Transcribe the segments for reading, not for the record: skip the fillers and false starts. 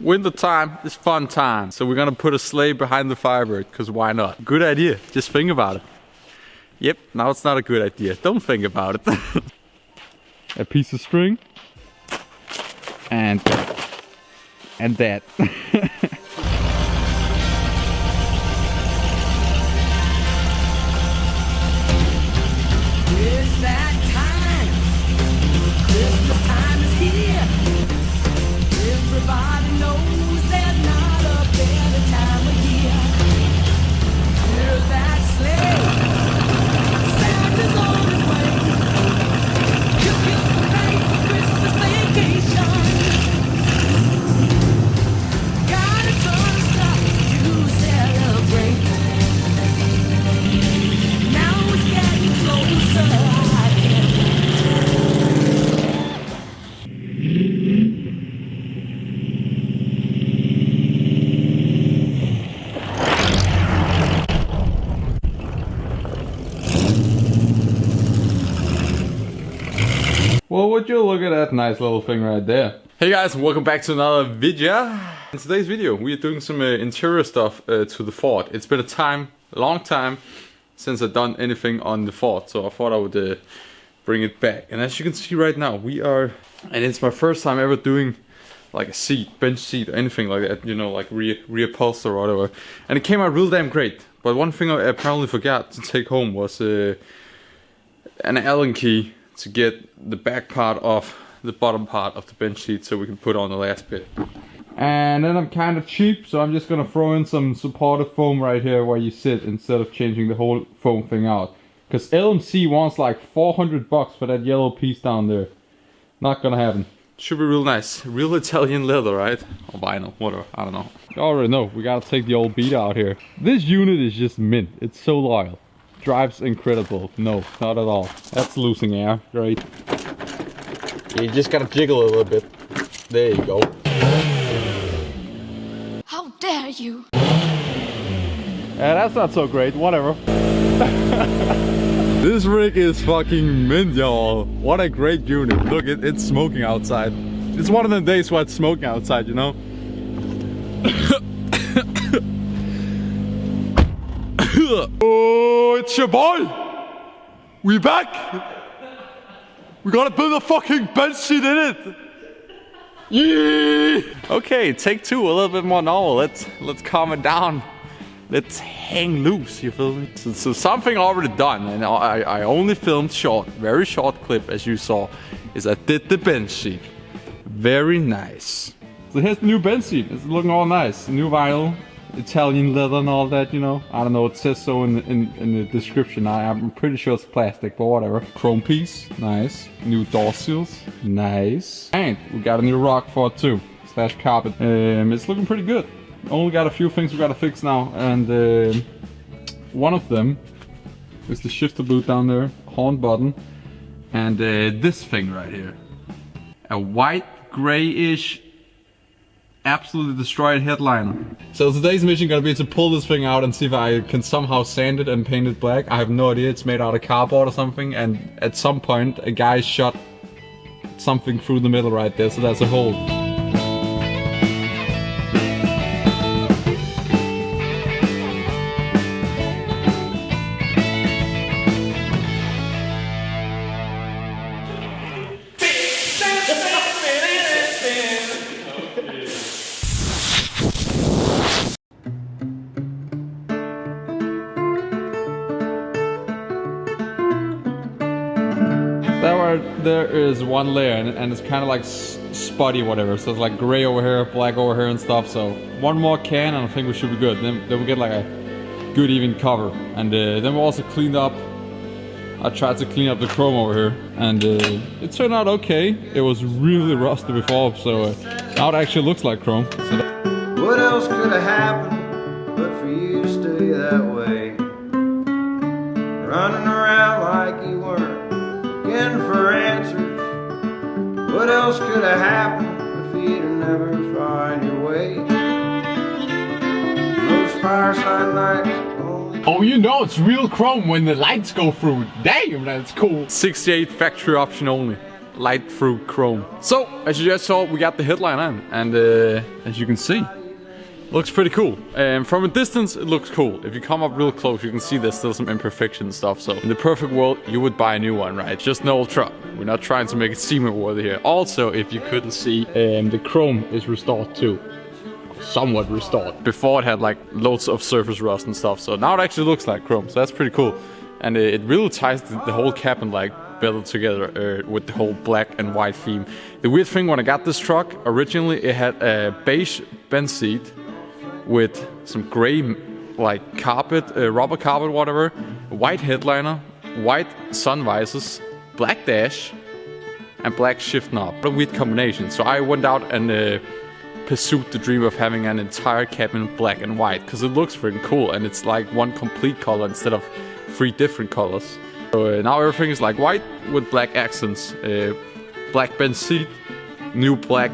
Winter time is fun time. So we're gonna put a sleigh behind the Firebird, because why not? Good idea, just think about it. Yep, now it's not a good idea. Don't think about it. A piece of string. And that. It's that time. Christmas time is here. Everybody knows there's not a better time of year. Hear that sleigh. Santa's on his way. You can't make Christmas vacation. Got a ton of stuff to celebrate. Now it's getting closer. I can't Well, would you look at that nice little thing right there? Hey guys, welcome back to another video. In today's video, we are doing some interior stuff to the fort. It's been a long time since I've done anything on the fort, so I thought I would bring it back. And as you can see right now, and it's my first time ever doing like a seat, bench seat, or anything like that, you know, like reupholster or whatever. And it came out real damn great. But one thing I apparently forgot to take home was an Allen key to get the back part of the bottom part of the bench seat so we can put on the last bit. And then I'm kind of cheap, so I'm just gonna throw in some supportive foam right here where you sit instead of changing the whole foam thing out. Because LMC wants like 400 bucks for that yellow piece down there. Not gonna happen. Should be real nice. Real Italian leather, right? Or vinyl, whatever, I don't know. You already know, we gotta take the old beat out here. This unit is just mint, it's so loyal. Drives incredible. No, not at all. That's losing air. Great. You just gotta jiggle a little bit. There you go. How dare you? Yeah, that's not so great. Whatever. This rig is fucking mint, y'all. What a great unit. Look, it's smoking outside. It's one of them days where it's smoking outside, you know? Oh, it's your boy! We back! We gotta build a fucking bench seat in it! Yeah! Okay, take two, a little bit more normal. Let's calm it down. Let's hang loose, you feel me? So something already done, and I only filmed short, very short clip as you saw, is I did the bench seat. Very nice. So here's the new bench seat. It's looking all nice. New vinyl. Italian leather and all that, you know. I don't know, it says so in the description. I'm pretty sure it's plastic, but whatever. Chrome piece, nice. New door seals, nice. And we got a new rock for it too, / carpet. It's looking pretty good. Only got a few things we gotta fix now, and one of them is the shifter boot down there, horn button, and this thing right here. A white, grayish, absolutely destroyed headliner. So today's mission gonna be to pull this thing out and see if I can somehow sand it and paint it black. I have no idea, it's made out of cardboard or something, and at some point a guy shot something through the middle right there, so that's a hole. There is one layer and it's kind of like spotty whatever, so it's like gray over here, black over here and stuff. So one more can and I think we should be good. Then we get like a good even cover, and then we also cleaned up. I tried to clean up the chrome over here, and it turned out okay. It was really rusty before, so now it actually looks like chrome. So what else could have happened but for you to stay that way, running around like you weren't looking for answers? What else could have happened if you'd never find your way? Those fireside nights. Oh, you know it's real chrome when the lights go through. Damn, that's cool. 68 factory option only. light through chrome. So, as you just saw, we got the headline on, and as you can see, looks pretty cool. From a distance, it looks cool. If you come up real close, you can see there's still some imperfections and stuff. So in the perfect world, you would buy a new one, right? Just no truck. We're not trying to make it seem worthy here. Also, if you couldn't see, the chrome is restored too. Somewhat restored. Before it had like loads of surface rust and stuff. So now it actually looks like chrome. So that's pretty cool. And it really ties the whole cabin like better together with the whole black and white theme. The weird thing when I got this truck, originally it had a beige bench seat with some gray like carpet, rubber carpet, whatever, white headliner, white sun visors, black dash, and black shift knob. What a weird combination. So I went out and pursued the dream of having an entire cabin black and white, because it looks freaking cool and it's like one complete color instead of 3 different colors. So now everything is like white with black accents, black bench seat, new black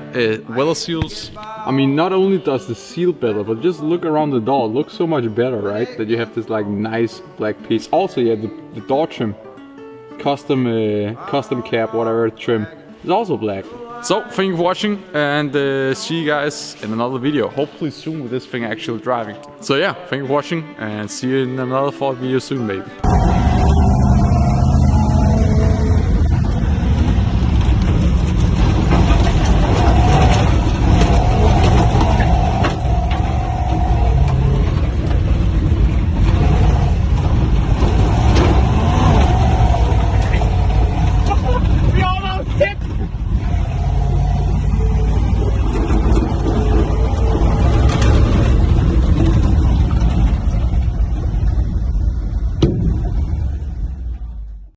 weather seals. I mean, not only does the seal better, but just look around the door. It looks so much better, right? That you have this like nice black piece. Also, yeah, the door trim, custom cap, whatever trim, is also black. So, thank you for watching, and see you guys in another video. Hopefully soon with this thing actually driving. So yeah, thank you for watching, and see you in another Ford video soon, maybe.